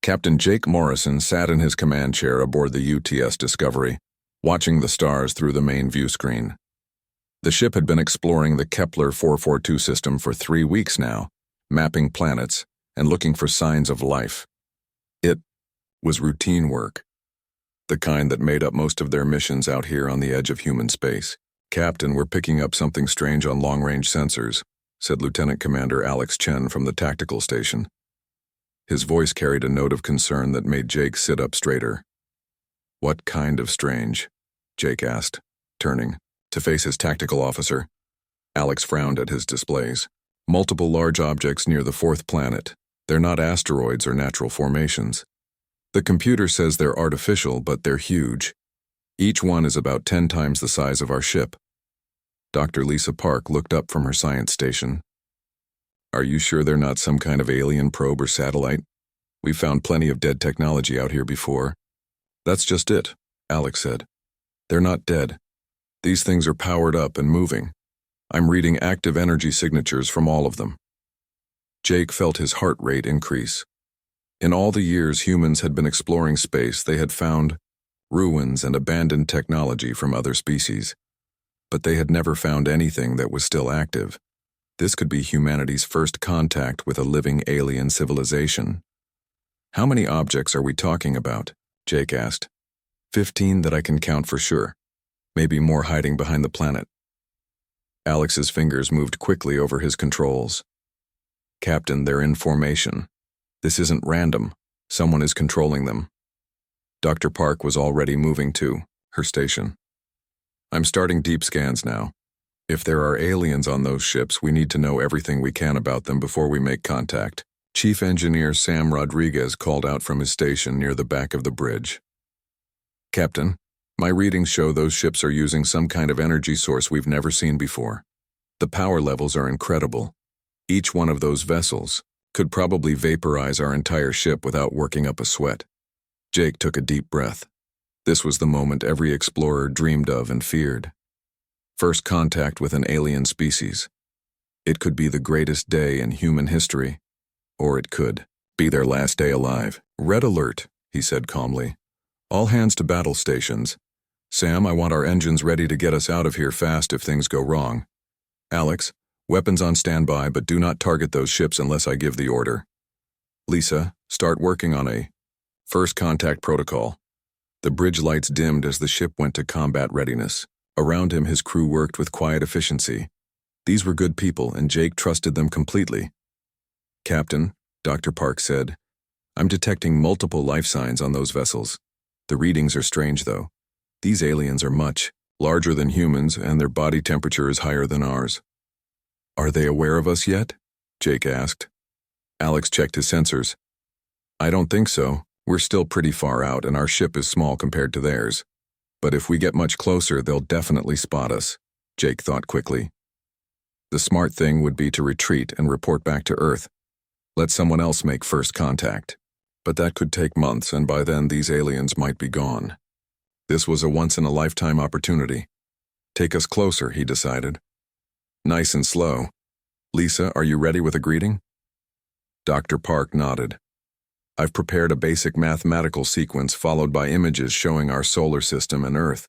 Captain Jake Morrison sat in his command chair aboard the UTS Discovery, watching the stars through the main view screen. The ship had been exploring the Kepler 442 system for 3 weeks now, mapping planets and looking for signs of life. It was routine work, the kind that made up most of their missions out here on the edge of human space. "Captain, we're picking up something strange on long-range sensors," said Lieutenant Commander Alex Chen from the tactical station. His voice carried a note of concern that made Jake sit up straighter. "What kind of strange?" Jake asked, turning to face his tactical officer. Alex frowned at his displays. "Multiple large objects near the fourth planet. They're not asteroids or natural formations. The computer says they're artificial, but they're huge. Each one is about 10 times the size of our ship." Dr. Lisa Park looked up from her science station. "Are you sure they're not some kind of alien probe or satellite? We've found plenty of dead technology out here before." "That's just it," Alex said. "They're not dead. These things are powered up and moving. I'm reading active energy signatures from all of them." Jake felt his heart rate increase. In all the years humans had been exploring space, they had found ruins and abandoned technology from other species. But they had never found anything that was still active. This could be humanity's first contact with a living alien civilization. "How many objects are we talking about?" Jake asked. 15 that I can count for sure. Maybe more hiding behind the planet." Alex's fingers moved quickly over his controls. "Captain, they're in formation. This isn't random. Someone is controlling them." Dr. Park was already moving to her station. "I'm starting deep scans now. If there are aliens on those ships, we need to know everything we can about them before we make contact." Chief Engineer Sam Rodriguez called out from his station near the back of the bridge. "Captain, my readings show those ships are using some kind of energy source we've never seen before. The power levels are incredible. Each one of those vessels could probably vaporize our entire ship without working up a sweat." Jake took a deep breath. This was the moment every explorer dreamed of and feared. First contact with an alien species. It could be the greatest day in human history, or it could be their last day alive. "Red alert," he said calmly. "All hands to battle stations. Sam, I want our engines ready to get us out of here fast if things go wrong. Alex, weapons on standby, but do not target those ships unless I give the order. Lisa, start working on a first contact protocol." The bridge lights dimmed as the ship went to combat readiness. Around him, his crew worked with quiet efficiency. These were good people, and Jake trusted them completely. "Captain," Dr. Park said, "I'm detecting multiple life signs on those vessels. The readings are strange, though. These aliens are much larger than humans, and their body temperature is higher than ours." "Are they aware of us yet?" Jake asked. Alex checked his sensors. "I don't think so. We're still pretty far out, and our ship is small compared to theirs. But if we get much closer, they'll definitely spot us," Jake thought quickly. The smart thing would be to retreat and report back to Earth. Let someone else make first contact. But that could take months, and by then these aliens might be gone. This was a once-in-a-lifetime opportunity. "Take us closer," he decided. "Nice and slow. Lisa, are you ready with a greeting?" Dr. Park nodded. "I've prepared a basic mathematical sequence followed by images showing our solar system and Earth.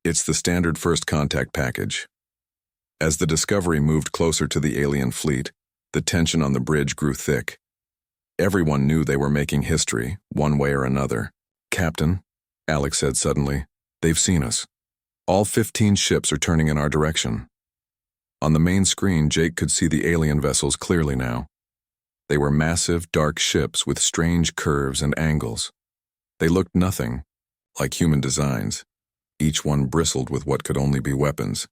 It's the standard first contact package." As the Discovery moved closer to the alien fleet, the tension on the bridge grew thick. Everyone knew they were making history, one way or another. "Captain," Alex said suddenly, "they've seen us. All 15 ships are turning in our direction." On the main screen, Jake could see the alien vessels clearly now. They were massive, dark ships with strange curves and angles. They looked nothing like human designs. Each one bristled with what could only be weapons.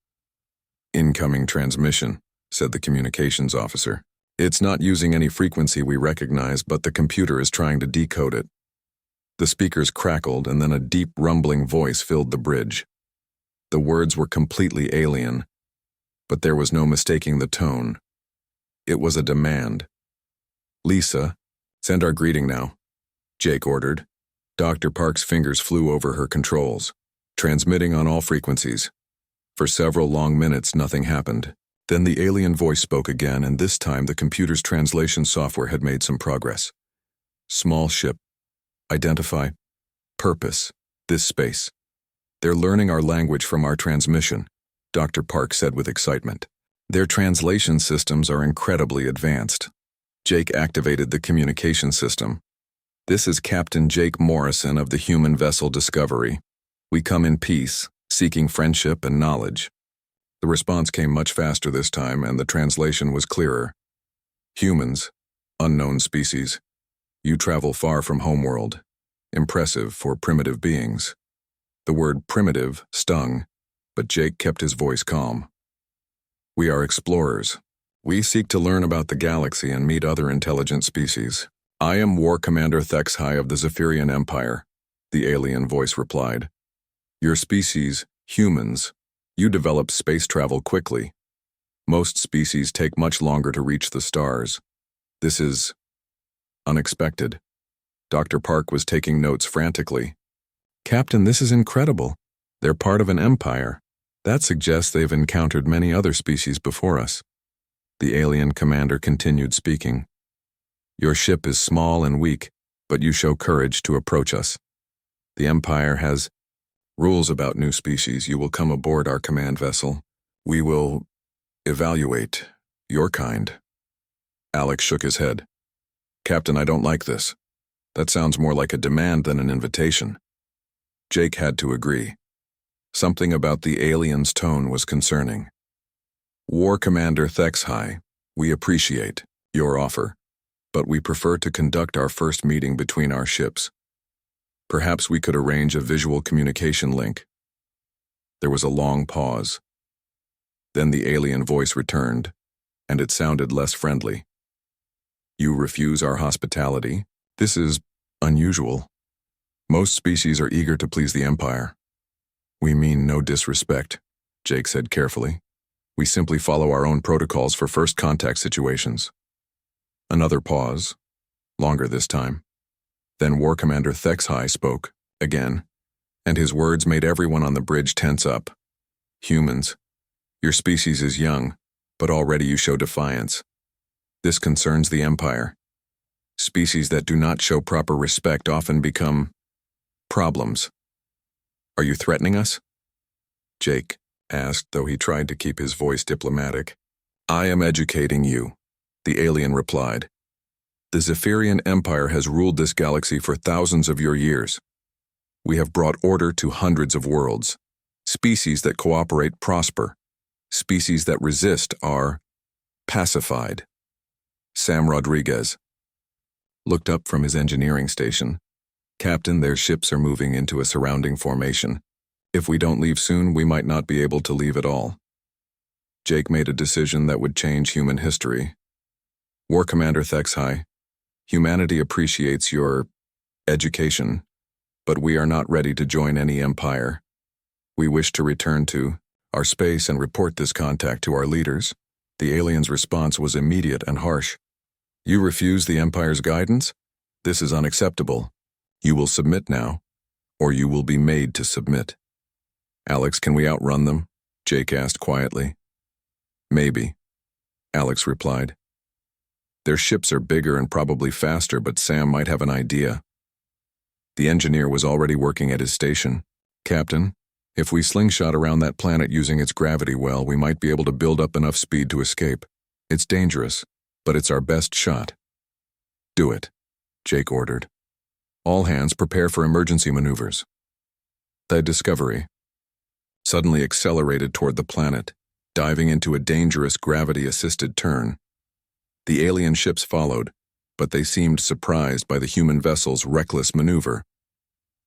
"Incoming transmission," said the communications officer. "It's not using any frequency we recognize, but the computer is trying to decode it." The speakers crackled, and then a deep, rumbling voice filled the bridge. The words were completely alien, but there was no mistaking the tone. It was a demand. "Lisa, send our greeting now," Jake ordered. Dr. Park's fingers flew over her controls, transmitting on all frequencies. For several long minutes, nothing happened. Then the alien voice spoke again, and this time the computer's translation software had made some progress. Small ship. Identify. Purpose. This space. They're learning our language from our transmission, Dr. Park said with excitement. Their translation systems are incredibly advanced. Jake activated the communication system. This is Captain Jake Morrison of the human vessel Discovery. We come in peace, seeking friendship and knowledge. The response came much faster this time, and the translation was clearer. Humans, unknown species. You travel far from homeworld. Impressive for primitive beings. The word primitive stung, but Jake kept his voice calm. We are explorers. We seek to learn about the galaxy and meet other intelligent species. I am War Commander Thexhai of the Zephyrian Empire, the alien voice replied. Your species, humans, you develop space travel quickly. Most species take much longer to reach the stars. This is unexpected. Dr. Park was taking notes frantically. Captain, this is incredible. They're part of an empire. That suggests they've encountered many other species before us. The alien commander continued speaking. Your ship is small and weak, but you show courage to approach us. The Empire has rules about new species. You will come aboard our command vessel. We will evaluate your kind. Alex shook his head. Captain, I don't like this. That sounds more like a demand than an invitation. Jake had to agree. Something about the alien's tone was concerning. War Commander Thexhai, we appreciate your offer, but we prefer to conduct our first meeting between our ships. Perhaps we could arrange a visual communication link. There was a long pause. Then the alien voice returned, and it sounded less friendly. You refuse our hospitality? This is unusual. Most species are eager to please the Empire. We mean no disrespect, Jake said carefully. We simply follow our own protocols for first contact situations. Another pause, longer this time. Then War Commander Thexhai spoke, again, and his words made everyone on the bridge tense up. Humans, your species is young, but already you show defiance. This concerns the Empire. Species that do not show proper respect often become problems. Are you threatening us? Jake asked, though he tried to keep his voice diplomatic. I am educating you, the alien replied. The Zephyrian Empire has ruled this galaxy for thousands of your years. We have brought order to hundreds of worlds. Species that cooperate prosper. Species that resist are pacified. Sam Rodriguez looked up from his engineering station. Captain, their ships are moving into a surrounding formation. If we don't leave soon, we might not be able to leave at all. Jake made a decision that would change human history. War Commander Thexhai, humanity appreciates your education, but we are not ready to join any empire. We wish to return to our space and report this contact to our leaders. The alien's response was immediate and harsh. You refuse the Empire's guidance? This is unacceptable. You will submit now, or you will be made to submit. Alex, can we outrun them? Jake asked quietly. Maybe, Alex replied. Their ships are bigger and probably faster, but Sam might have an idea. The engineer was already working at his station. Captain, if we slingshot around that planet using its gravity well, we might be able to build up enough speed to escape. It's dangerous, but it's our best shot. Do it, Jake ordered. All hands prepare for emergency maneuvers. The Discovery suddenly accelerated toward the planet, diving into a dangerous gravity-assisted turn. The alien ships followed, but they seemed surprised by the human vessel's reckless maneuver.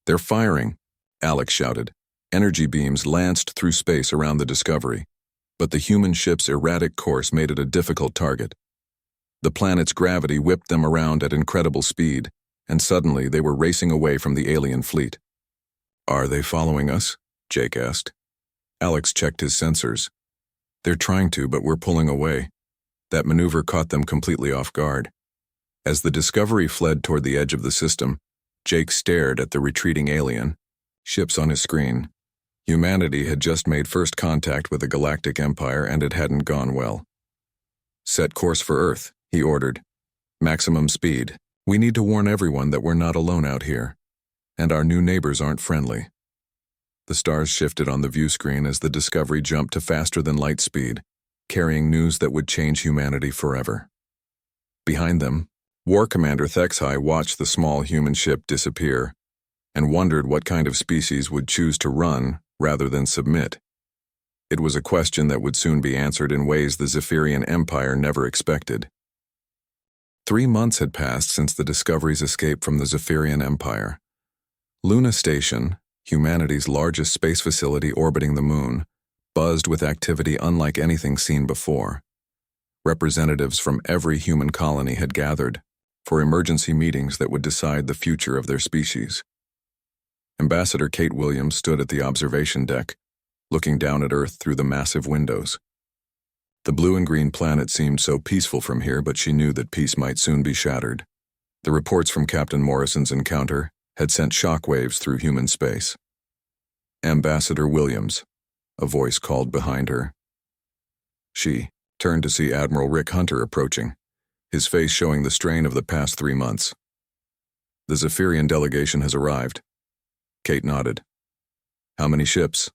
They're firing, Alex shouted. Energy beams lanced through space around the Discovery, but the human ship's erratic course made it a difficult target. The planet's gravity whipped them around at incredible speed, and suddenly they were racing away from the alien fleet. Are they following us? Jake asked. Alex checked his sensors. They're trying to, but we're pulling away. That maneuver caught them completely off guard. As the Discovery fled toward the edge of the system, Jake stared at the retreating alien. Ships on his screen. Humanity had just made first contact with the Galactic Empire, and it hadn't gone well. Set course for Earth, he ordered. Maximum speed. We need to warn everyone that we're not alone out here, and our new neighbors aren't friendly. The stars shifted on the view screen as the Discovery jumped to faster than light speed, carrying news that would change humanity forever. Behind them, War Commander Thexai watched the small human ship disappear and wondered what kind of species would choose to run rather than submit. It was a question that would soon be answered in ways the Zephyrian Empire never expected. 3 months had passed since the Discovery's escape from the Zephyrian Empire. Luna Station, humanity's largest space facility orbiting the moon, buzzed with activity unlike anything seen before. Representatives from every human colony had gathered for emergency meetings that would decide the future of their species. Ambassador Kate Williams stood at the observation deck, looking down at Earth through the massive windows. The blue and green planet seemed so peaceful from here, but she knew that peace might soon be shattered. The reports from Captain Morrison's encounter had sent shockwaves through human space. "Ambassador Williams," a voice called behind her. She turned to see Admiral Rick Hunter approaching, his face showing the strain of the past 3 months. "The Zephyrian delegation has arrived." Kate nodded. "How many ships?"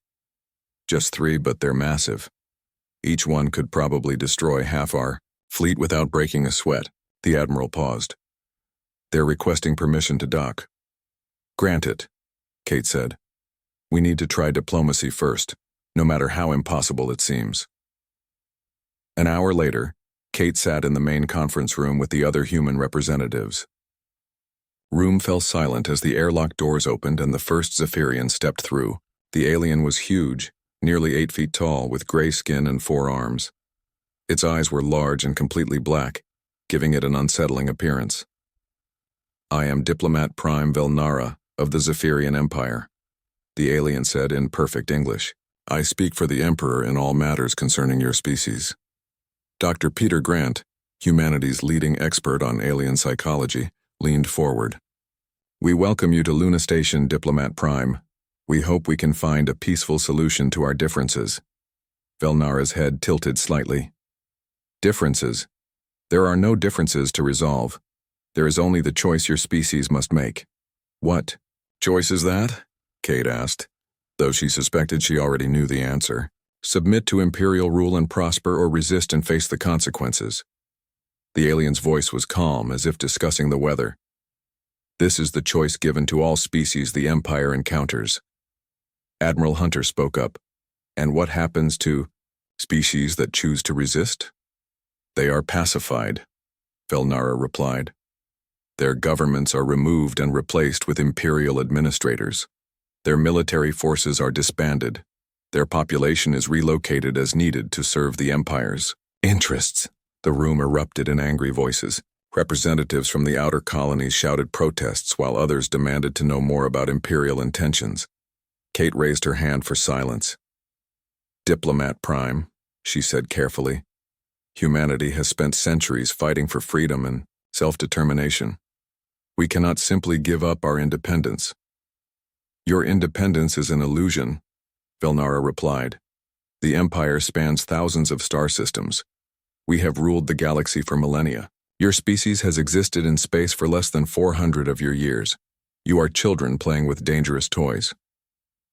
"Just 3, but they're massive. Each one could probably destroy half our fleet without breaking a sweat." The Admiral paused. "They're requesting permission to dock." "Grant it," Kate said. "We need to try diplomacy first, no matter how impossible it seems." An hour later, Kate sat in the main conference room with the other human representatives. Room fell silent as the airlock doors opened and the first Zephyrian stepped through. The alien was huge, nearly 8 feet tall, with gray skin and 4 arms. Its eyes were large and completely black, giving it an unsettling appearance. "I am Diplomat Prime Velnara of the Zephyrian Empire," the alien said in perfect English. "I speak for the Emperor in all matters concerning your species." Dr. Peter Grant, humanity's leading expert on alien psychology, leaned forward. "We welcome you to Luna Station, Diplomat Prime. We hope we can find a peaceful solution to our differences." Velnara's head tilted slightly. "Differences? There are no differences to resolve. There is only the choice your species must make." "What choice is that?" Kate asked, though she suspected she already knew the answer. "Submit to Imperial rule and prosper, or resist and face the consequences." The alien's voice was calm, as if discussing the weather. "This is the choice given to all species the Empire encounters." Admiral Hunter spoke up. "And what happens to species that choose to resist?" "They are pacified," Velnara replied. "Their governments are removed and replaced with Imperial administrators. Their military forces are disbanded. Their population is relocated as needed to serve the Empire's interests." The room erupted in angry voices. Representatives from the outer colonies shouted protests while others demanded to know more about Imperial intentions. Kate raised her hand for silence. "Diplomat Prime," she said carefully. "Humanity has spent centuries fighting for freedom and self-determination. We cannot simply give up our independence." "Your independence is an illusion," Velnara replied. "The Empire spans thousands of star systems. We have ruled the galaxy for millennia. Your species has existed in space for less than 400 of your years. You are children playing with dangerous toys."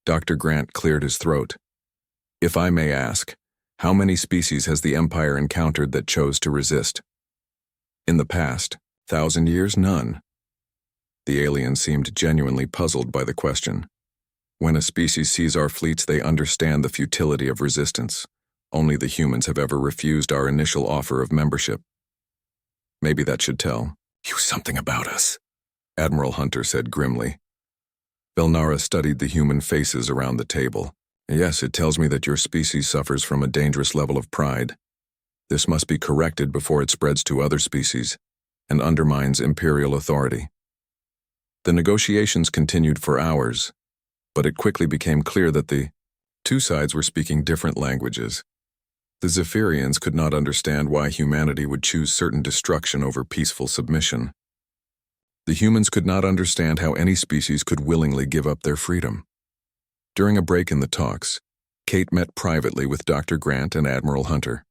Dr. Grant cleared his throat. "If I may ask, how many species has the Empire encountered that chose to resist?" "In the past 1,000 years, none." The alien seemed genuinely puzzled by the question. "When a species sees our fleets, they understand the futility of resistance. Only the humans have ever refused our initial offer of membership." "Maybe that should tell you something about us," Admiral Hunter said grimly. Velnara studied the human faces around the table. "Yes, it tells me that your species suffers from a dangerous level of pride. This must be corrected before it spreads to other species and undermines Imperial authority." The negotiations continued for hours, but it quickly became clear that the two sides were speaking different languages. The Zephyrians could not understand why humanity would choose certain destruction over peaceful submission. The humans could not understand how any species could willingly give up their freedom. During a break in the talks, Kate met privately with Dr. Grant and Admiral Hunter.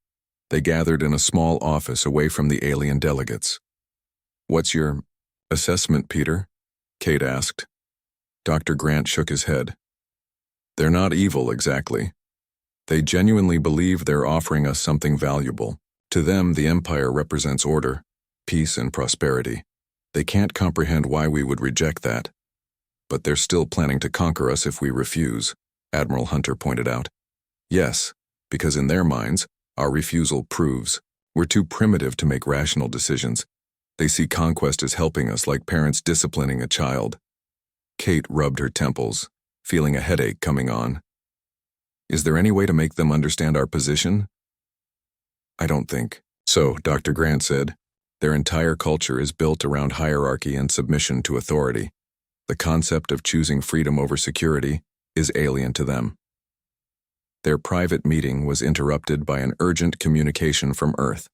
They gathered in a small office away from the alien delegates. "What's your Assessment, Peter? Kate asked. Dr. Grant shook his head. They're not evil, exactly. They genuinely believe they're offering us something valuable. To them, the Empire represents order, peace, and prosperity. They can't comprehend why we would reject that. But they're still planning to conquer us if we refuse, Admiral Hunter pointed out. Yes, because in their minds, our refusal proves we're too primitive to make rational decisions. They see conquest as helping us, like parents disciplining a child. Kate rubbed her temples, feeling a headache coming on. Is there any way to make them understand our position? I don't think so, Dr. Grant said. Their entire culture is built around hierarchy and submission to authority. The concept of choosing freedom over security is alien to them. Their private meeting was interrupted by an urgent communication from Earth.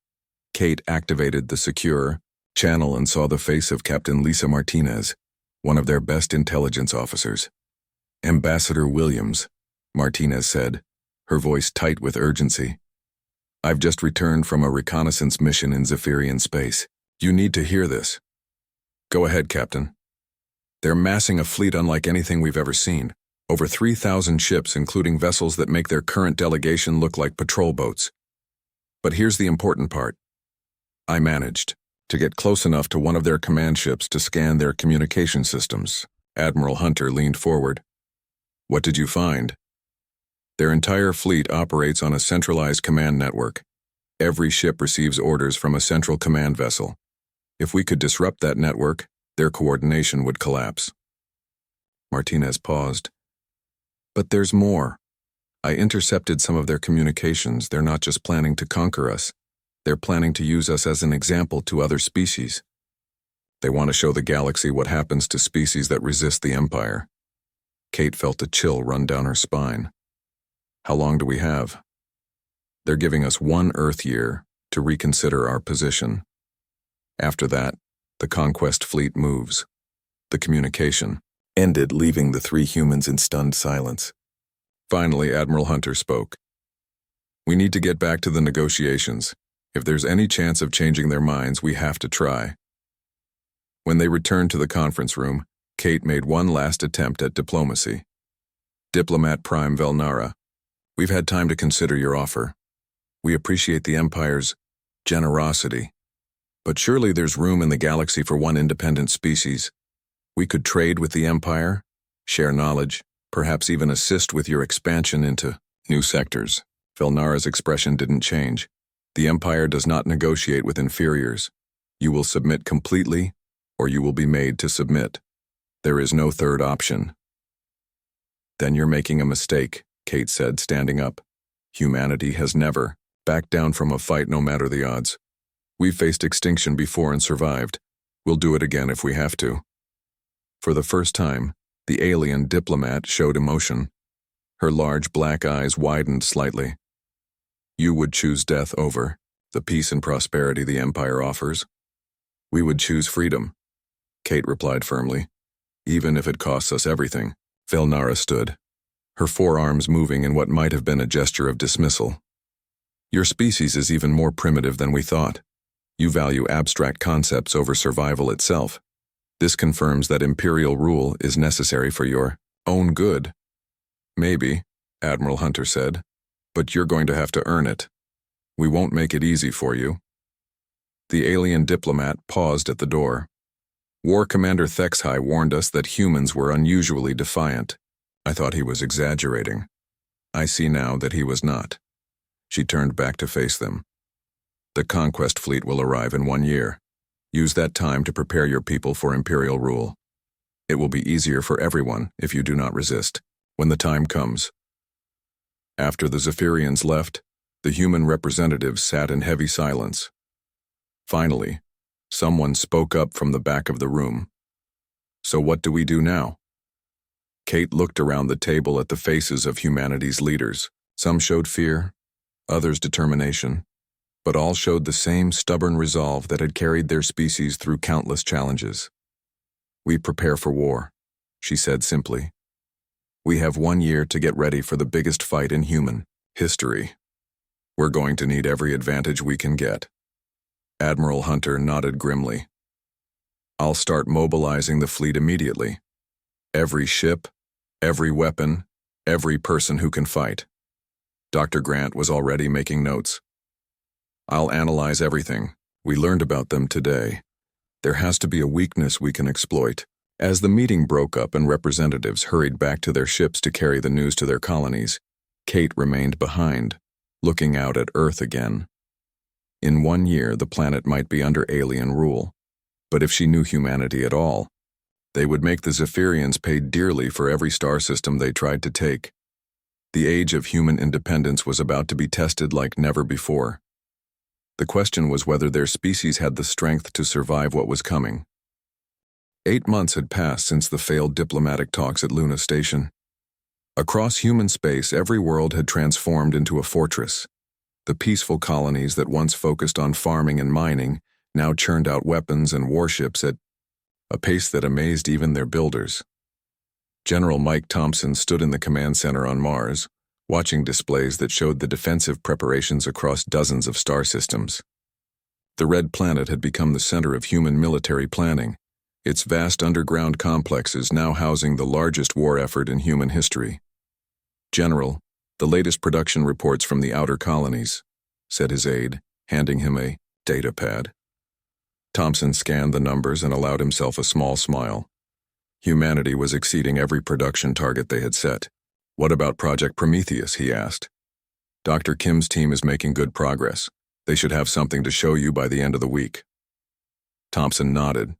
Kate activated the secure channel and saw the face of Captain Lisa Martinez, one of their best intelligence officers. Ambassador Williams, Martinez said, her voice tight with urgency. I've just returned from a reconnaissance mission in Zephyrian space. You need to hear this. Go ahead, Captain. They're massing a fleet unlike anything we've ever seen. Over 3,000 ships, including vessels that make their current delegation look like patrol boats. But here's the important part. I managed to get close enough to one of their command ships to scan their communication systems. Admiral Hunter leaned forward. What did you find? Their entire fleet operates on a centralized command network. Every ship receives orders from a central command vessel. If we could disrupt that network, their coordination would collapse. Martinez paused. But there's more. I intercepted some of their communications. They're not just planning to conquer us. They're planning to use us as an example to other species. They want to show the galaxy what happens to species that resist the Empire. Kate felt a chill run down her spine. How long do we have? They're giving us 1 Earth year to reconsider our position. After that, the conquest fleet moves. The communication ended, leaving the 3 humans in stunned silence. Finally, Admiral Hunter spoke. We need to get back to the negotiations. If there's any chance of changing their minds, we have to try. When they returned to the conference room, Kate made one last attempt at diplomacy. Diplomat Prime Velnara, we've had time to consider your offer. We appreciate the Empire's generosity. But surely there's room in the galaxy for one independent species. We could trade with the Empire, share knowledge, perhaps even assist with your expansion into new sectors. Velnara's expression didn't change. The Empire does not negotiate with inferiors. You will submit completely, or you will be made to submit. There is no third option. Then you're making a mistake, Kate said, standing up. Humanity has never backed down from a fight, no matter the odds. We've faced extinction before and survived. We'll do it again if we have to. For the first time, the alien diplomat showed emotion. Her large black eyes widened slightly. You would choose death over the peace and prosperity the Empire offers? We would choose freedom, Kate replied firmly, even if it costs us everything. Velnara stood, her forearms moving in what might have been a gesture of dismissal. Your species is even more primitive than we thought. You value abstract concepts over survival itself. This confirms that imperial rule is necessary for your own good. Maybe, Admiral Hunter said, but you're going to have to earn it. We won't make it easy for you. The alien diplomat paused at the door. War Commander Thexhai warned us that humans were unusually defiant. I thought he was exaggerating. I see now that he was not. She turned back to face them. The conquest fleet will arrive in 1 year. Use that time to prepare your people for imperial rule. It will be easier for everyone if you do not resist, when the time comes. After the Zephyrians left, the human representatives sat in heavy silence. Finally, someone spoke up from the back of the room. So what do we do now? Kate looked around the table at the faces of humanity's leaders. Some showed fear, others determination, but all showed the same stubborn resolve that had carried their species through countless challenges. We prepare for war, she said simply. We have 1 year to get ready for the biggest fight in human history. We're going to need every advantage we can get. Admiral Hunter nodded grimly. I'll start mobilizing the fleet immediately. Every ship, every weapon, every person who can fight. Dr. Grant was already making notes. I'll analyze everything. We learned about them today. There has to be a weakness we can exploit. As the meeting broke up and representatives hurried back to their ships to carry the news to their colonies, Kate remained behind, looking out at Earth again. In 1 year, the planet might be under alien rule, but if she knew humanity at all, they would make the Zephyrians pay dearly for every star system they tried to take. The age of human independence was about to be tested like never before. The question was whether their species had the strength to survive what was coming. 8 months had passed since the failed diplomatic talks at Luna Station. Across human space, every world had transformed into a fortress. The peaceful colonies that once focused on farming and mining now churned out weapons and warships at a pace that amazed even their builders. General Mike Thompson stood in the command center on Mars, watching displays that showed the defensive preparations across dozens of star systems. The Red Planet had become the center of human military planning, its vast underground complexes now housing the largest war effort in human history. "General, the latest production reports from the outer colonies," said his aide, handing him a data pad. Thompson scanned the numbers and allowed himself a small smile. Humanity was exceeding every production target they had set. "What about Project Prometheus?" he asked. "Dr. Kim's team is making good progress. They should have something to show you by the end of the week." Thompson nodded.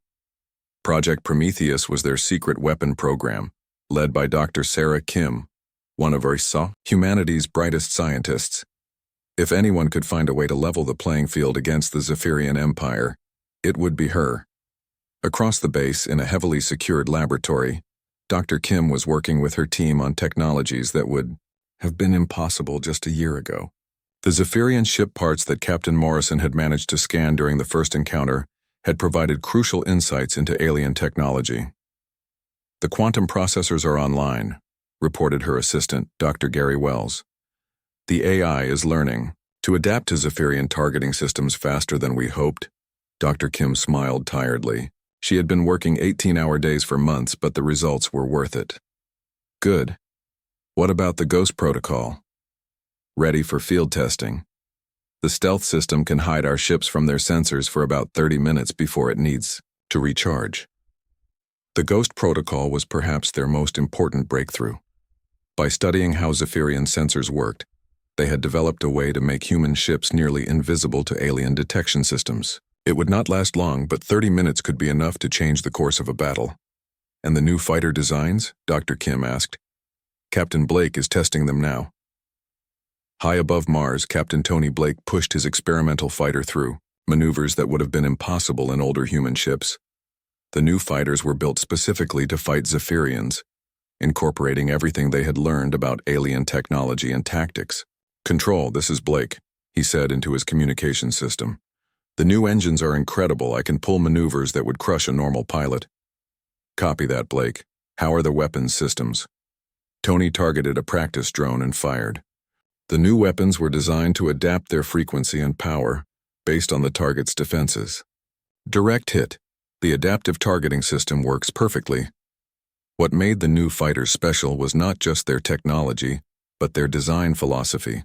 Project Prometheus was their secret weapon program, led by Dr. Sarah Kim, one of humanity's brightest scientists. If anyone could find a way to level the playing field against the Zephyrian Empire, it would be her. Across the base, in a heavily secured laboratory, Dr. Kim was working with her team on technologies that would have been impossible just a year ago. The Zephyrian ship parts that Captain Morrison had managed to scan during the first encounter had provided crucial insights into alien technology. "The quantum processors are online," reported her assistant, Dr. Gary Wells. "The AI is learning to adapt to Zephyrian targeting systems faster than we hoped." Dr. Kim smiled tiredly. She had been working 18-hour days for months, but the results were worth it. "Good. What about the Ghost Protocol?" "Ready for field testing. The stealth system can hide our ships from their sensors for about 30 minutes before it needs to recharge." The Ghost Protocol was perhaps their most important breakthrough. By studying how Zephyrian sensors worked, they had developed a way to make human ships nearly invisible to alien detection systems. It would not last long, but 30 minutes could be enough to change the course of a battle. "And the new fighter designs?" Dr. Kim asked. "Captain Blake is testing them now." High above Mars, Captain Tony Blake pushed his experimental fighter through maneuvers that would have been impossible in older human ships. The new fighters were built specifically to fight Zephyrians, incorporating everything they had learned about alien technology and tactics. "Control, this is Blake," he said into his communication system. "The new engines are incredible. I can pull maneuvers that would crush a normal pilot." "Copy that, Blake. How are the weapons systems?" Tony targeted a practice drone and fired. The new weapons were designed to adapt their frequency and power based on the target's defenses. Direct hit. The adaptive targeting system works perfectly. What made the new fighters special was not just their technology, but their design philosophy.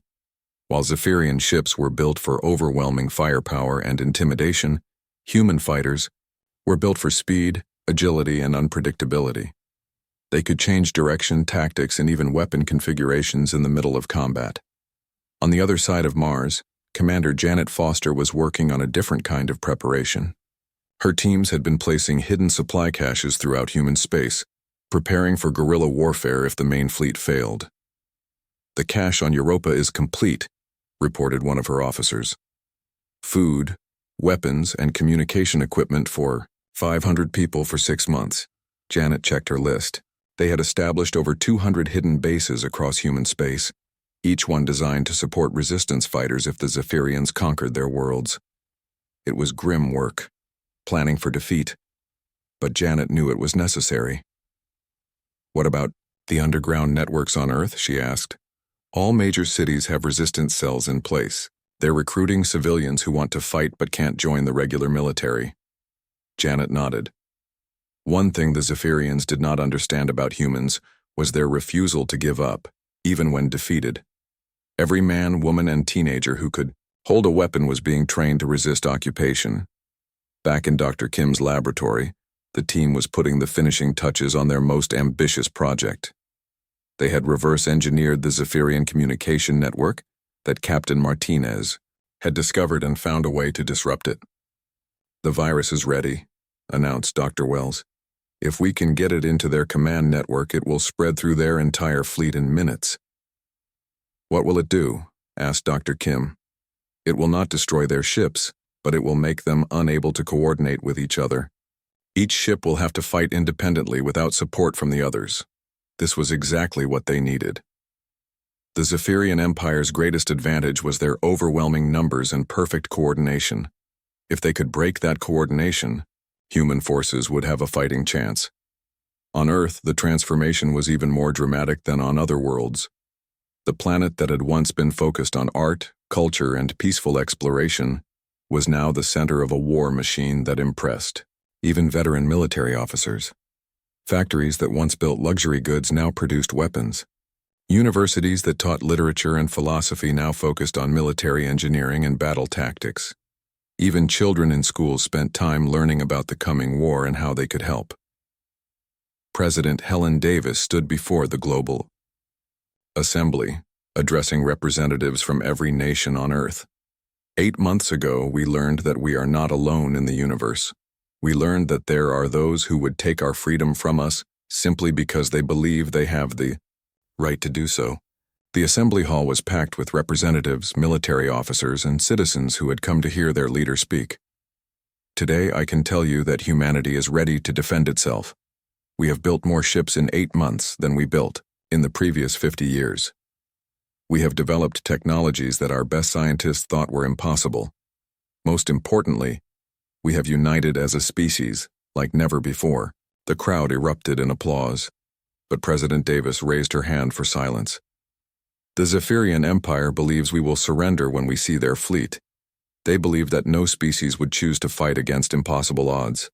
While Zephyrian ships were built for overwhelming firepower and intimidation, human fighters were built for speed, agility, and unpredictability. They could change direction, tactics, and even weapon configurations in the middle of combat. On the other side of Mars, Commander Janet Foster was working on a different kind of preparation. Her teams had been placing hidden supply caches throughout human space, preparing for guerrilla warfare if the main fleet failed. "The cache on Europa is complete," reported one of her officers. "Food, weapons, and communication equipment for 500 people for 6 months. Janet checked her list. They had established over 200 hidden bases across human space, each one designed to support resistance fighters if the Zephyrians conquered their worlds. It was grim work, planning for defeat, but Janet knew it was necessary. "What about the underground networks on Earth?" she asked. "All major cities have resistance cells in place. They're recruiting civilians who want to fight but can't join the regular military." Janet nodded. One thing the Zephyrians did not understand about humans was their refusal to give up, even when defeated. Every man, woman, and teenager who could hold a weapon was being trained to resist occupation. Back in Dr. Kim's laboratory, the team was putting the finishing touches on their most ambitious project. They had reverse-engineered the Zephyrian communication network that Captain Martinez had discovered and found a way to disrupt it. "The virus is ready," announced Dr. Wells. "If we can get it into their command network, it will spread through their entire fleet in minutes." "What will it do?" asked Dr. Kim. "It will not destroy their ships, but it will make them unable to coordinate with each other. Each ship will have to fight independently without support from the others." This was exactly what they needed. The Zephyrian Empire's greatest advantage was their overwhelming numbers and perfect coordination. If they could break that coordination, human forces would have a fighting chance. On Earth, the transformation was even more dramatic than on other worlds. The planet that had once been focused on art, culture, and peaceful exploration was now the center of a war machine that impressed even veteran military officers. Factories that once built luxury goods now produced weapons. Universities that taught literature and philosophy now focused on military engineering and battle tactics. Even children in schools spent time learning about the coming war and how they could help. President Helen Davis stood before the global assembly, addressing representatives from every nation on Earth. 8 months ago, we learned that we are not alone in the universe. We learned that there are those who would take our freedom from us simply because they believe they have the right to do so. The assembly hall was packed with representatives, military officers, and citizens who had come to hear their leader speak. "Today, I can tell you that humanity is ready to defend itself. We have built more ships in 8 months than we built in the previous 50 years. We have developed technologies that our best scientists thought were impossible. Most importantly, we have united as a species like never before." The crowd erupted in applause, but President Davis raised her hand for silence. "The Zephyrian Empire believes we will surrender when we see their fleet. They believe that no species would choose to fight against impossible odds.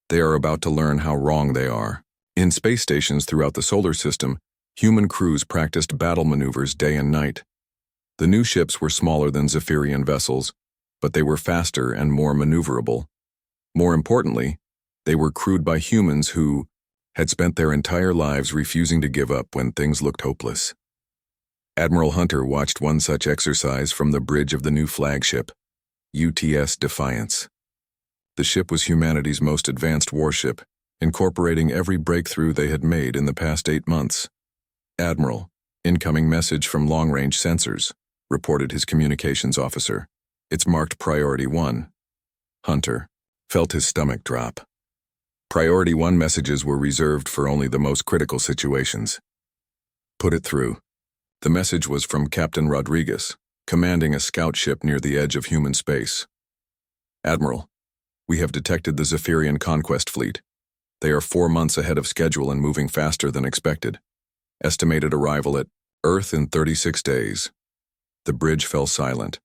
They are about to learn how wrong they are." In space stations throughout the solar system, human crews practiced battle maneuvers day and night. The new ships were smaller than Zephyrian vessels, but they were faster and more maneuverable. More importantly, they were crewed by humans who had spent their entire lives refusing to give up when things looked hopeless. Admiral Hunter watched one such exercise from the bridge of the new flagship, UTS Defiance. The ship was humanity's most advanced warship, incorporating every breakthrough they had made in the past 8 months. "Admiral, incoming message from long-range sensors," reported his communications officer. "It's marked Priority 1. Hunter felt his stomach drop. Priority 1 messages were reserved for only the most critical situations. "Put it through." The message was from Captain Rodriguez, commanding a scout ship near the edge of human space. "Admiral, we have detected the Zephyrian conquest fleet. They are 4 months ahead of schedule and moving faster than expected. Estimated arrival at Earth in 36 days. The bridge fell silent.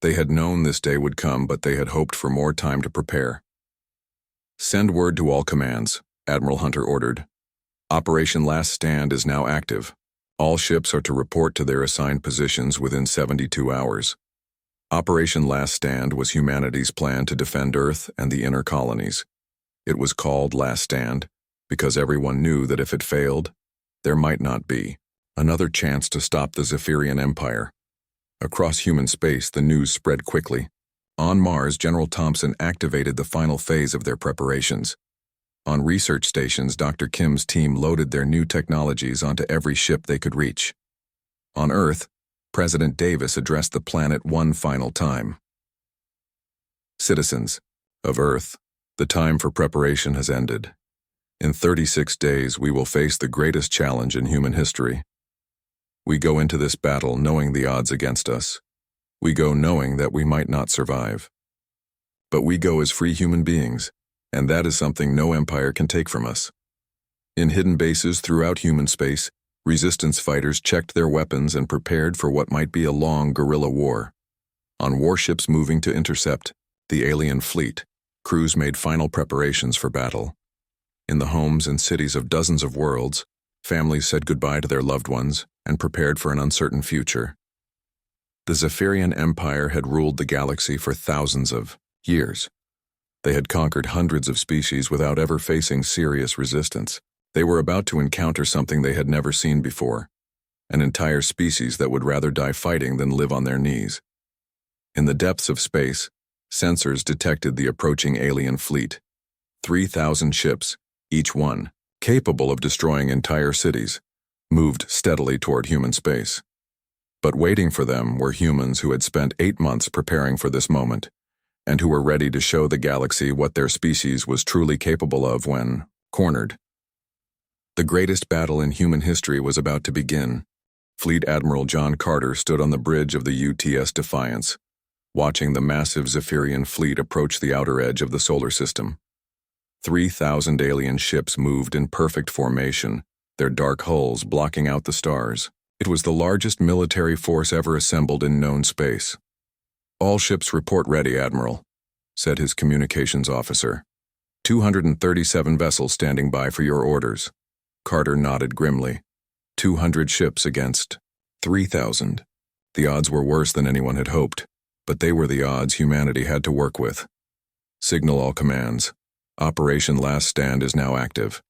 They had known this day would come, but they had hoped for more time to prepare. "Send word to all commands," Admiral Hunter ordered. "Operation Last Stand is now active. All ships are to report to their assigned positions within 72 hours. Operation Last Stand was humanity's plan to defend Earth and the inner colonies. It was called Last Stand because everyone knew that if it failed, there might not be another chance to stop the Zephyrian Empire." Across human space, the news spread quickly. On Mars, General Thompson activated the final phase of their preparations. On research stations, Dr. Kim's team loaded their new technologies onto every ship they could reach. On Earth, President Davis addressed the planet one final time. "Citizens of Earth, the time for preparation has ended. In 36 days, we will face the greatest challenge in human history. We go into this battle knowing the odds against us. We go knowing that we might not survive. But we go as free human beings, and that is something no empire can take from us." In hidden bases throughout human space, resistance fighters checked their weapons and prepared for what might be a long guerrilla war. On warships moving to intercept the alien fleet, crews made final preparations for battle. In the homes and cities of dozens of worlds, families said goodbye to their loved ones and prepared for an uncertain future. The Zephyrian Empire had ruled the galaxy for thousands of years. They had conquered hundreds of species without ever facing serious resistance. They were about to encounter something they had never seen before, an entire species that would rather die fighting than live on their knees. In the depths of space, sensors detected the approaching alien fleet. 3,000 ships, each one capable of destroying entire cities, moved steadily toward human space. But waiting for them were humans who had spent 8 months preparing for this moment, and who were ready to show the galaxy what their species was truly capable of when cornered. The greatest battle in human history was about to begin. Fleet Admiral John Carter stood on the bridge of the UTS Defiance, watching the massive Zephyrian fleet approach the outer edge of the solar system. 3,000 alien ships moved in perfect formation, their dark hulls blocking out the stars. It was the largest military force ever assembled in known space. "All ships report ready, Admiral," said his communications officer. 237 vessels standing by for your orders." Carter nodded grimly. 200 ships against 3,000. The odds were worse than anyone had hoped, but they were the odds humanity had to work with. "Signal all commands. Operation Last Stand is now active.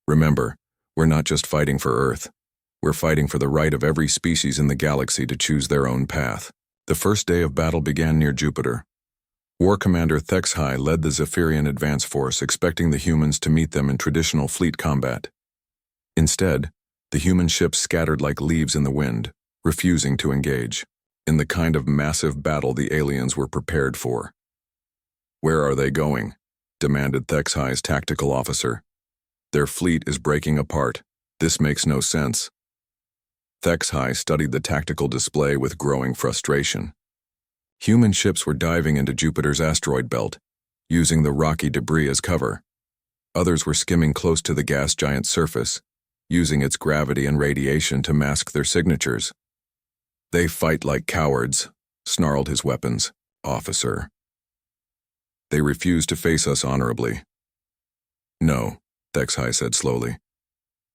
Remember, we're not just fighting for Earth. We're fighting for the right of every species in the galaxy to choose their own path." The first day of battle began near Jupiter. War Commander Thexhai led the Zephyrian advance force, expecting the humans to meet them in traditional fleet combat. Instead, the human ships scattered like leaves in the wind, refusing to engage in the kind of massive battle the aliens were prepared for. "Where are they going?" demanded Thexhai's tactical officer. "Their fleet is breaking apart. This makes no sense." Thexhai studied the tactical display with growing frustration. Human ships were diving into Jupiter's asteroid belt, using the rocky debris as cover. Others were skimming close to the gas giant's surface, using its gravity and radiation to mask their signatures. "They fight like cowards," snarled his weapons officer. "They refuse to face us honorably." "No," Thexhai said slowly.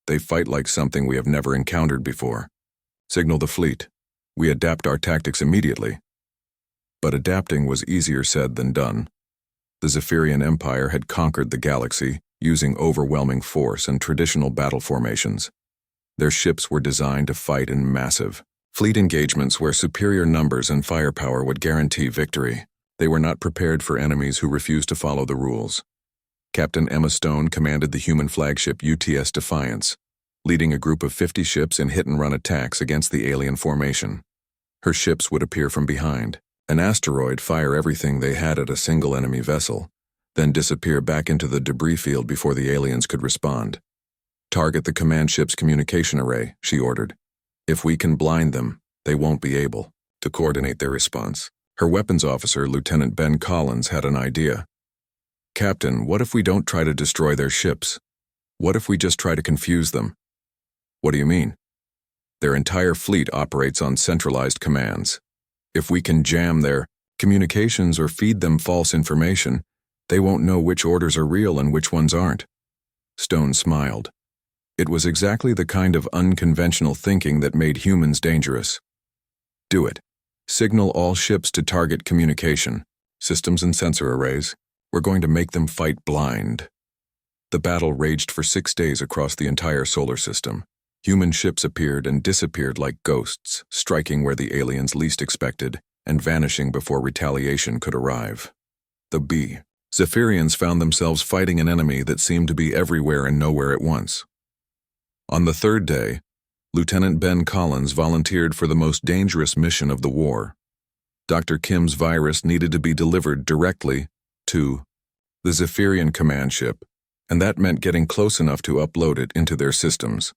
"They fight like something we have never encountered before. Signal the fleet. We adapt our tactics immediately." But adapting was easier said than done. The Zephyrian Empire had conquered the galaxy, using overwhelming force and traditional battle formations. Their ships were designed to fight in massive fleet engagements where superior numbers and firepower would guarantee victory. They were not prepared for enemies who refused to follow the rules. Captain Emma Stone commanded the human flagship UTS Defiance, leading a group of 50 ships in hit-and-run attacks against the alien formation. Her ships would appear from behind, an asteroid, fire everything they had at a single enemy vessel, then disappear back into the debris field before the aliens could respond. "Target the command ship's communication array," she ordered. "If we can blind them, they won't be able to coordinate their response." Her weapons officer, Lieutenant Ben Collins, had an idea. "Captain, what if we don't try to destroy their ships? What if we just try to confuse them?" "What do you mean?" "Their entire fleet operates on centralized commands. If we can jam their communications or feed them false information, they won't know which orders are real and which ones aren't." Stone smiled. It was exactly the kind of unconventional thinking that made humans dangerous. "Do it. Signal all ships to target communication, systems and sensor arrays. We're going to make them fight blind." The battle raged for 6 days across the entire solar system. Human ships appeared and disappeared like ghosts, striking where the aliens least expected and vanishing before retaliation could arrive. The Zephyrians found themselves fighting an enemy that seemed to be everywhere and nowhere at once. On the third day, Lieutenant Ben Collins volunteered for the most dangerous mission of the war. Dr. Kim's virus needed to be delivered directly to the Zephyrian command ship, and that meant getting close enough to upload it into their systems.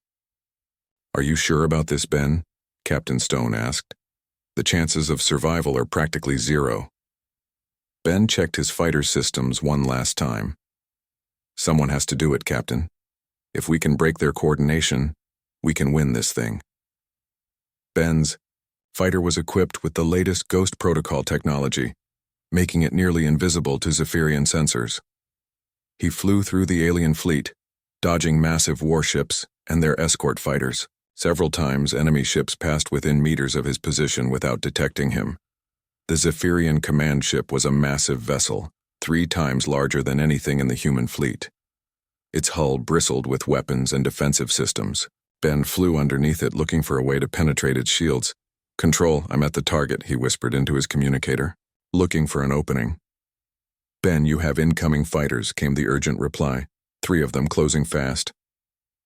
"Are you sure about this, Ben?" Captain Stone asked. "The chances of survival are practically zero." Ben checked his fighter systems one last time. "Someone has to do it, Captain. If we can break their coordination, we can win this thing." Ben's fighter was equipped with the latest Ghost Protocol technology, making it nearly invisible to Zephyrian sensors. He flew through the alien fleet, dodging massive warships and their escort fighters. Several times, enemy ships passed within meters of his position without detecting him. The Zephyrian command ship was a massive vessel, 3 times larger than anything in the human fleet. Its hull bristled with weapons and defensive systems. Ben flew underneath it, looking for a way to penetrate its shields. "Control, I'm at the target," he whispered into his communicator, looking for an opening. "Ben, you have incoming fighters," came the urgent reply, 3 of them closing fast.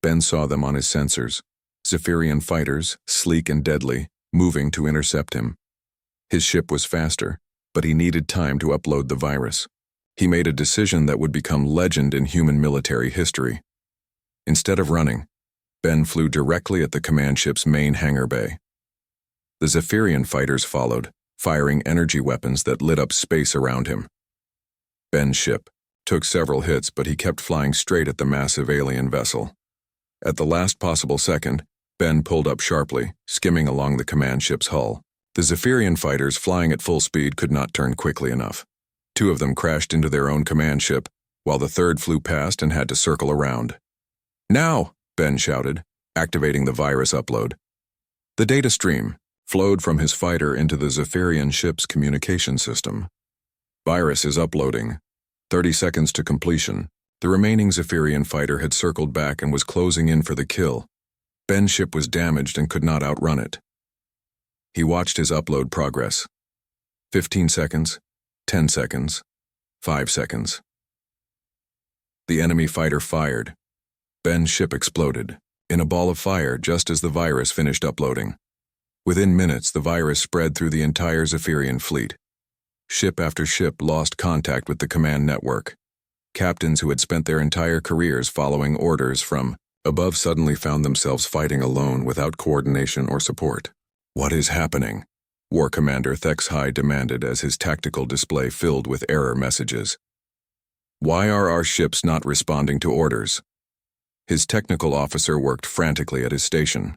Ben saw them on his sensors. Zephyrian fighters, sleek and deadly, moving to intercept him. His ship was faster, but he needed time to upload the virus. He made a decision that would become legend in human military history. Instead of running, Ben flew directly at the command ship's main hangar bay. The Zephyrian fighters followed, firing energy weapons that lit up space around him. Ben's ship took several hits, but he kept flying straight at the massive alien vessel. At the last possible second, Ben pulled up sharply, skimming along the command ship's hull. The Zephyrian fighters flying at full speed could not turn quickly enough. 2 of them crashed into their own command ship, while the 3rd flew past and had to circle around. "Now!" Ben shouted, activating the virus upload. The data stream flowed from his fighter into the Zephyrian ship's communication system. "Virus is uploading. 30 seconds to completion." The remaining Zephyrian fighter had circled back and was closing in for the kill. Ben's ship was damaged and could not outrun it. He watched his upload progress. 15 seconds, 10 seconds, 5 seconds. The enemy fighter fired. Ben's ship exploded in a ball of fire just as the virus finished uploading. Within minutes, the virus spread through the entire Zephyrian fleet. Ship after ship lost contact with the command network. Captains who had spent their entire careers following orders from above suddenly found themselves fighting alone without coordination or support. "What is happening?" War Commander HFY demanded as his tactical display filled with error messages. "Why are our ships not responding to orders?" His technical officer worked frantically at his station.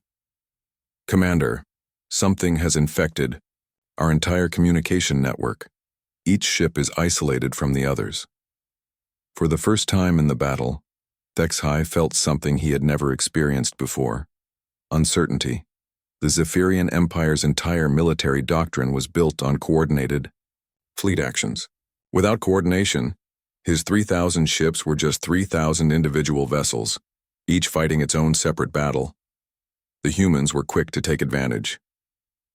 "Commander, something has infected our entire communication network. Each ship is isolated from the others." For the first time in the battle, HFY felt something he had never experienced before: uncertainty. The Zephyrian Empire's entire military doctrine was built on coordinated fleet actions. Without coordination, his 3,000 ships were just 3,000 individual vessels, each fighting its own separate battle. The humans were quick to take advantage.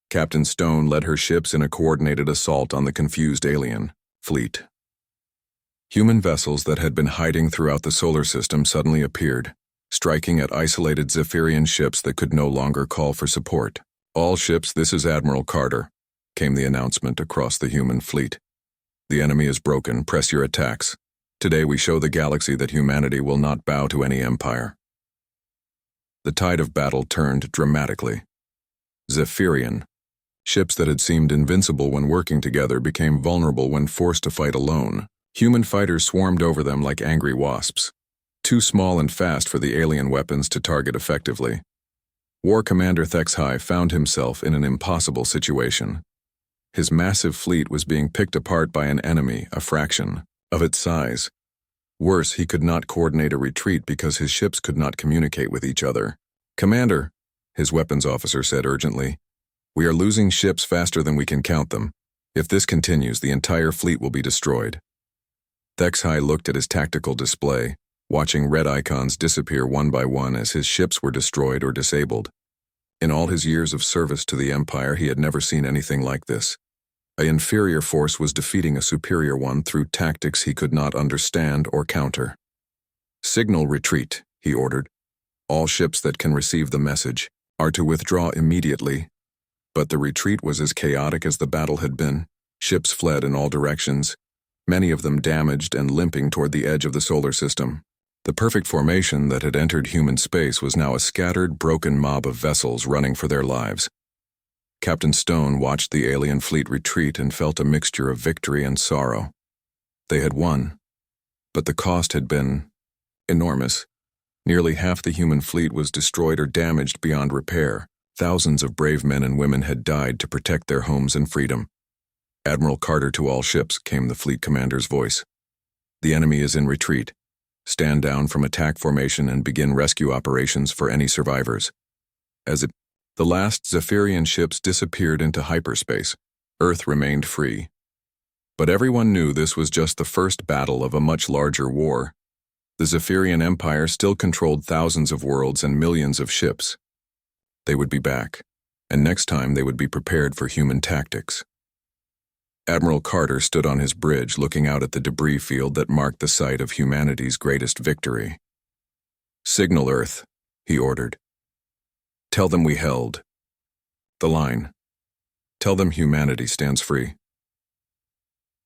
Captain Stone led her ships in a coordinated assault on the confused alien fleet. Human vessels that had been hiding throughout the solar system suddenly appeared, striking at isolated Zephyrian ships that could no longer call for support. "All ships, this is Admiral Carter," came the announcement across the human fleet. "The enemy is broken. Press your attacks. Today we show the galaxy that humanity will not bow to any empire." The tide of battle turned dramatically. Zephyrian ships that had seemed invincible when working together became vulnerable when forced to fight alone. Human fighters swarmed over them like angry wasps, too small and fast for the alien weapons to target effectively. War Commander HFY found himself in an impossible situation. His massive fleet was being picked apart by an enemy a fraction of its size. Worse, he could not coordinate a retreat because his ships could not communicate with each other. "Commander," his weapons officer said urgently, "we are losing ships faster than we can count them. If this continues, the entire fleet will be destroyed." HFY looked at his tactical display, watching red icons disappear one by one as his ships were destroyed or disabled. In all his years of service to the Empire, he had never seen anything like this. An inferior force was defeating a superior one through tactics he could not understand or counter. "Signal retreat," he ordered. "All ships that can receive the message are to withdraw immediately." But the retreat was as chaotic as the battle had been. Ships fled in all directions, many of them damaged and limping toward the edge of the solar system. The perfect formation that had entered human space was now a scattered, broken mob of vessels running for their lives. Captain Stone watched the alien fleet retreat and felt a mixture of victory and sorrow. They had won, but the cost had been enormous. Nearly half the human fleet was destroyed or damaged beyond repair. Thousands of brave men and women had died to protect their homes and freedom. "Admiral Carter to all ships," came the fleet commander's voice. "The enemy is in retreat. stand down from attack formation and begin rescue operations for any survivors. The last Zephyrian ships disappeared into hyperspace, Earth remained free. But everyone knew this was just the first battle of a much larger war. The Zephyrian Empire still controlled thousands of worlds and millions of ships. They would be back, and next time they would be prepared for human tactics. Admiral Carter stood on his bridge looking out at the debris field that marked the site of humanity's greatest victory. "Signal Earth," he ordered. "Tell them we held the line. Tell them humanity stands free."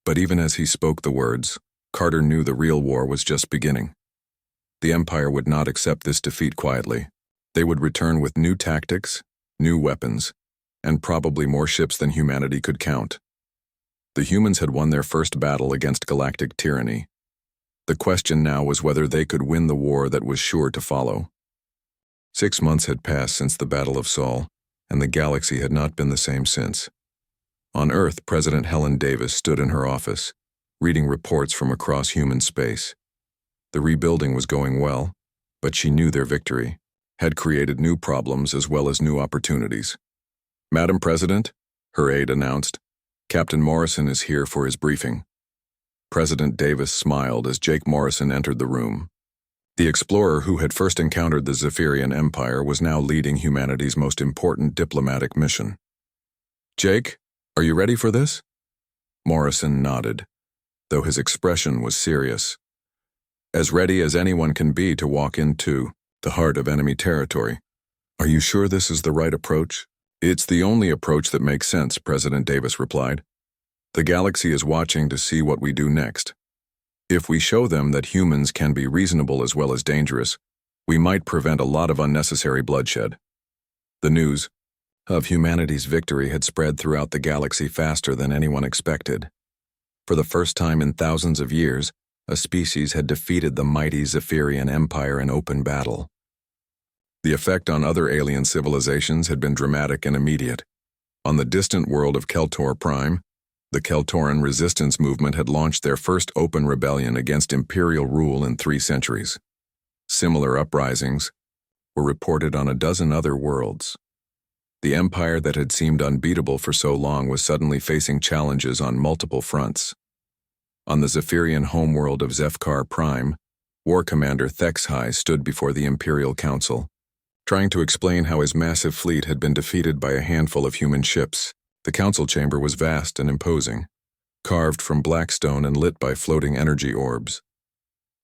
But even as he spoke the words, Carter knew the real war was just beginning. The Empire would not accept this defeat quietly. They would return with new tactics, new weapons, and probably more ships than humanity could count. The humans had won their first battle against galactic tyranny. The question now was whether they could win the war that was sure to follow. 6 months had passed since the Battle of Sol, and the galaxy had not been the same since. On Earth, President Helen Davis stood in her office, reading reports from across human space. The rebuilding was going well, but she knew their victory had created new problems as well as new opportunities. "Madam President," her aide announced, "Captain Morrison is here for his briefing." President Davis smiled as Jake Morrison entered the room. The explorer who had first encountered the Zephyrian Empire was now leading humanity's most important diplomatic mission. "Jake, are you ready for this?" Morrison nodded, though his expression was serious. "As ready as anyone can be to walk into the heart of enemy territory. Are you sure this is the right approach?" "It's the only approach that makes sense," President Davis replied. "The galaxy is watching to see what we do next. If we show them that humans can be reasonable as well as dangerous, we might prevent a lot of unnecessary bloodshed." The news of humanity's victory had spread throughout the galaxy faster than anyone expected. For the first time in thousands of years, a species had defeated the mighty Zephyrian Empire in open battle. The effect on other alien civilizations had been dramatic and immediate. On the distant world of Keltor Prime, the Keltoran resistance movement had launched their first open rebellion against imperial rule in 3 centuries. Similar uprisings were reported on a dozen other worlds. The empire that had seemed unbeatable for so long was suddenly facing challenges on multiple fronts. On the Zephyrian homeworld of Zefkar Prime, War Commander Thexhai stood before the Imperial Council, trying to explain how his massive fleet had been defeated by a handful of human ships. The council chamber was vast and imposing, carved from black stone and lit by floating energy orbs.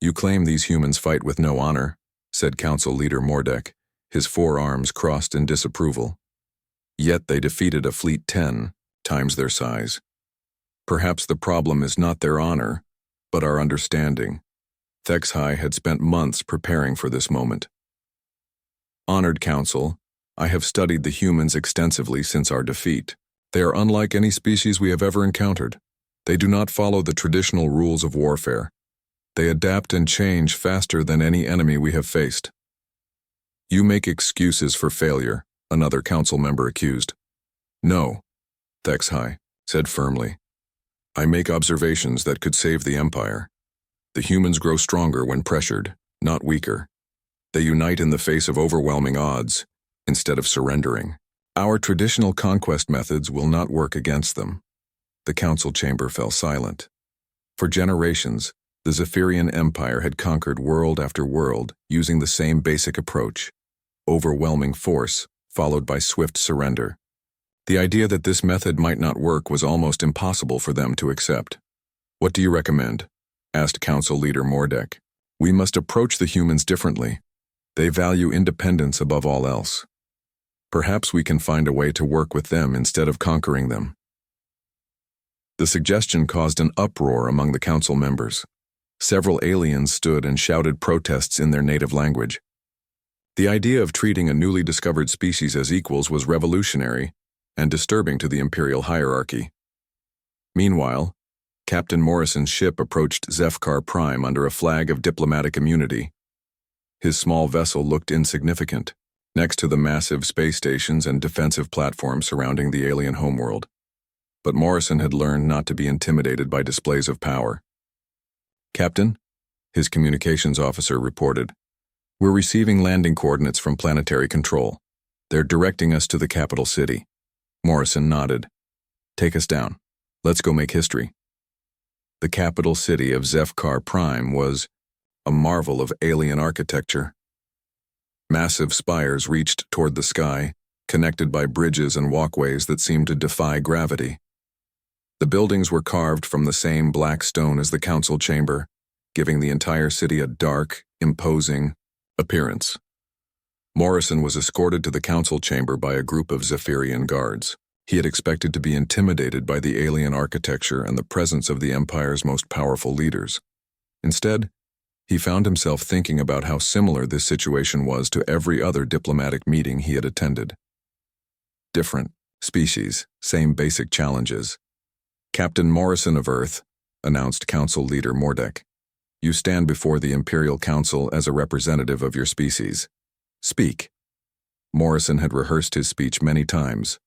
"You claim these humans fight with no honor," said Council Leader Mordek, his 4 arms crossed in disapproval. "Yet they defeated a fleet 10 times their size. Perhaps the problem is not their honor, but our understanding." Thexhai had spent months preparing for this moment. "Honored Council, I have studied the humans extensively since our defeat. They are unlike any species we have ever encountered. They do not follow the traditional rules of warfare. They adapt and change faster than any enemy we have faced." "You make excuses for failure," another council member accused. "No," Thexhai said firmly. "I make observations that could save the Empire. The humans grow stronger when pressured, not weaker. They unite in the face of overwhelming odds, instead of surrendering. Our traditional conquest methods will not work against them." The council chamber fell silent. For generations, the Zephyrian Empire had conquered world after world using the same basic approach: overwhelming force, followed by swift surrender. The idea that this method might not work was almost impossible for them to accept. "What do you recommend?" asked Council Leader Mordek. "We must approach the humans differently. They value independence above all else. Perhaps we can find a way to work with them instead of conquering them." The suggestion caused an uproar among the council members. Several aliens stood and shouted protests in their native language. The idea of treating a newly discovered species as equals was revolutionary and disturbing to the imperial hierarchy. Meanwhile, Captain Morrison's ship approached Zefkar Prime under a flag of diplomatic immunity. His small vessel looked insignificant, next to the massive space stations and defensive platforms surrounding the alien homeworld. But Morrison had learned not to be intimidated by displays of power. "Captain, His communications officer reported. "We're receiving landing coordinates from planetary control. They're directing us to the capital city." Morrison nodded. "Take us down. Let's go make history." The capital city of Zefkar Prime was a marvel of alien architecture. Massive spires reached toward the sky, connected by bridges and walkways that seemed to defy gravity. The buildings were carved from the same black stone as the council chamber, giving the entire city a dark, imposing appearance. Morrison was escorted to the council chamber by a group of Zephyrian guards. He had expected to be intimidated by the alien architecture and the presence of the Empire's most powerful leaders. Instead, he found himself thinking about how similar this situation was to every other diplomatic meeting he had attended. Different species, same basic challenges. "Captain Morrison of Earth," announced Council Leader Mordek. "You stand before the Imperial Council as a representative of your species. Speak." Morrison had rehearsed his speech many times,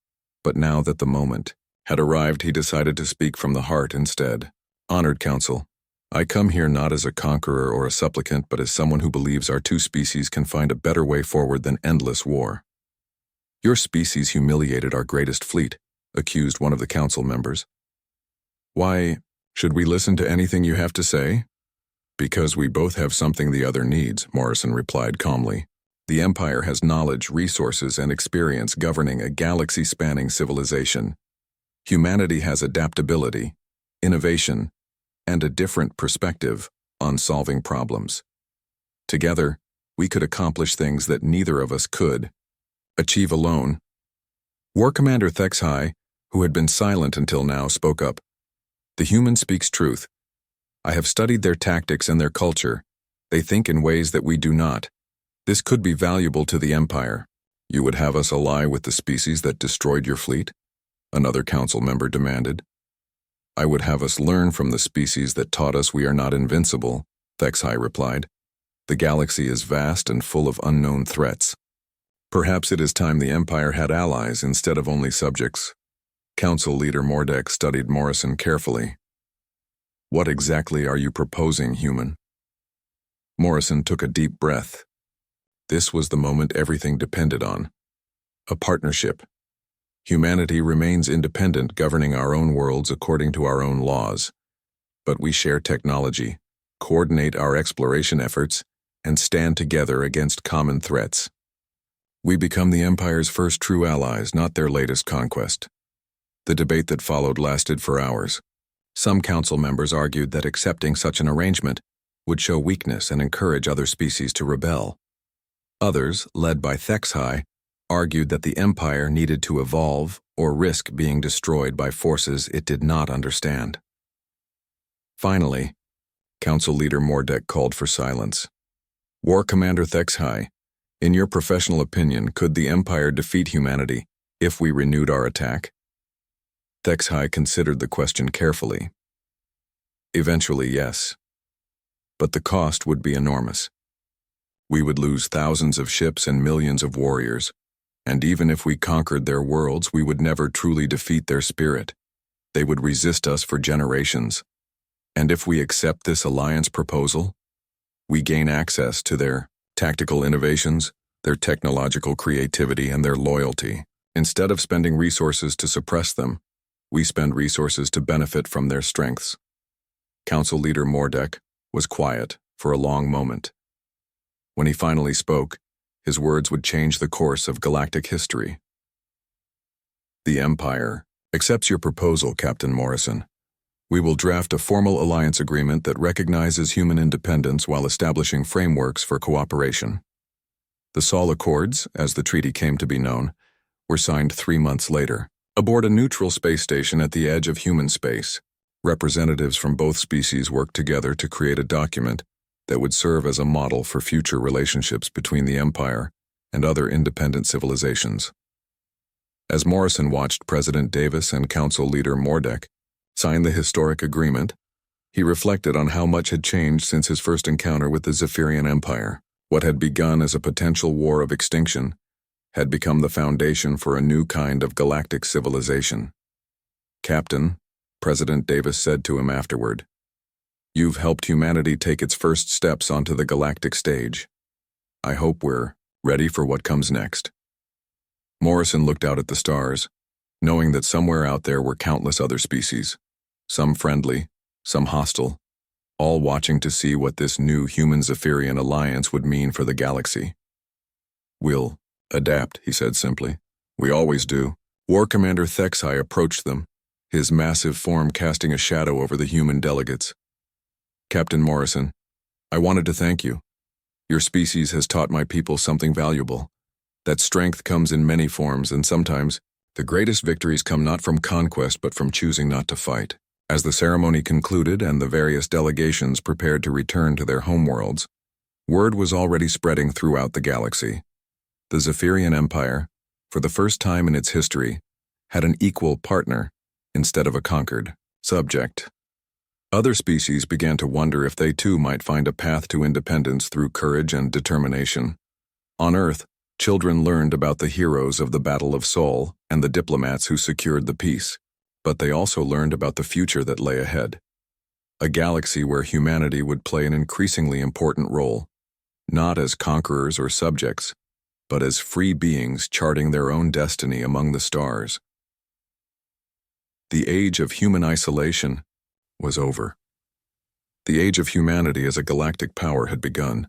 but now that the moment had arrived, he decided to speak from the heart instead. "Honored Council, I come here not as a conqueror or a supplicant, but as someone who believes our two species can find a better way forward than endless war. Your species humiliated our greatest fleet," accused one of the council members. "Why, should we listen to anything you have to say?" "Because we both have something the other needs," Morrison replied calmly. "The Empire has knowledge, resources, and experience governing a galaxy-spanning civilization. Humanity has adaptability, innovation, and a different perspective on solving problems. Together, we could accomplish things that neither of us could achieve alone." War Commander Thexhai, who had been silent until now, spoke up. "The human speaks truth. I have studied their tactics and their culture. They think in ways that we do not. This could be valuable to the Empire." "You would have us ally with the species that destroyed your fleet?" another council member demanded. "I would have us learn from the species that taught us we are not invincible," Thexhai replied. "The galaxy is vast and full of unknown threats. Perhaps it is time the Empire had allies instead of only subjects." Council Leader Mordek studied Morrison carefully. "What exactly are you proposing, human?" Morrison took a deep breath. This was the moment everything depended on. A partnership. Humanity remains independent, governing our own worlds according to our own laws. But we share technology, coordinate our exploration efforts, and stand together against common threats. We become the Empire's first true allies, not their latest conquest. The debate that followed lasted for hours. Some council members argued that accepting such an arrangement would show weakness and encourage other species to rebel. Others, led by Thexhai, argued that the Empire needed to evolve or risk being destroyed by forces it did not understand. Finally, Council Leader Mordek called for silence. "War Commander Thexhai, in your professional opinion, could the Empire defeat humanity if we renewed our attack?" Thexhai considered the question carefully. "Eventually, yes. But the cost would be enormous. We would lose thousands of ships and millions of warriors. And even if we conquered their worlds, we would never truly defeat their spirit. They would resist us for generations. And if we accept this alliance proposal, we gain access to their tactical innovations, their technological creativity, and their loyalty. Instead of spending resources to suppress them, we spend resources to benefit from their strengths." Council Leader Mordek was quiet for a long moment. When he finally spoke, his words would change the course of galactic history. "The Empire accepts your proposal, Captain Morrison. We will draft a formal alliance agreement that recognizes human independence while establishing frameworks for cooperation." The Sol Accords, as the treaty came to be known, were signed 3 months later. Aboard a neutral space station at the edge of human space, representatives from both species worked together to create a document that would serve as a model for future relationships between the Empire and other independent civilizations. As Morrison watched President Davis and Council Leader Mordek sign the historic agreement, he reflected on how much had changed since his first encounter with the Zephyrian Empire. What had begun as a potential war of extinction had become the foundation for a new kind of galactic civilization. "Captain," President Davis said to him afterward, You've helped humanity take its first steps onto the galactic stage. I hope we're ready for what comes next." Morrison looked out at the stars, knowing that somewhere out there were countless other species, some friendly, some hostile, all watching to see what this new human-Zephyrian alliance would mean for the galaxy. "We'll adapt," he said simply. "We always do." War Commander Thexai approached them, his massive form casting a shadow over the human delegates. "Captain Morrison, I wanted to thank you. Your species has taught my people something valuable. That strength comes in many forms, and sometimes the greatest victories come not from conquest but from choosing not to fight." As the ceremony concluded and the various delegations prepared to return to their homeworlds, word was already spreading throughout the galaxy. The Zephyrian Empire, for the first time in its history, had an equal partner instead of a conquered subject. Other species began to wonder if they too might find a path to independence through courage and determination. On Earth, children learned about the heroes of the Battle of Sol and the diplomats who secured the peace, but they also learned about the future that lay ahead. A galaxy where humanity would play an increasingly important role, not as conquerors or subjects, but as free beings charting their own destiny among the stars. The age of human isolation was over. The age of humanity as a galactic power had begun.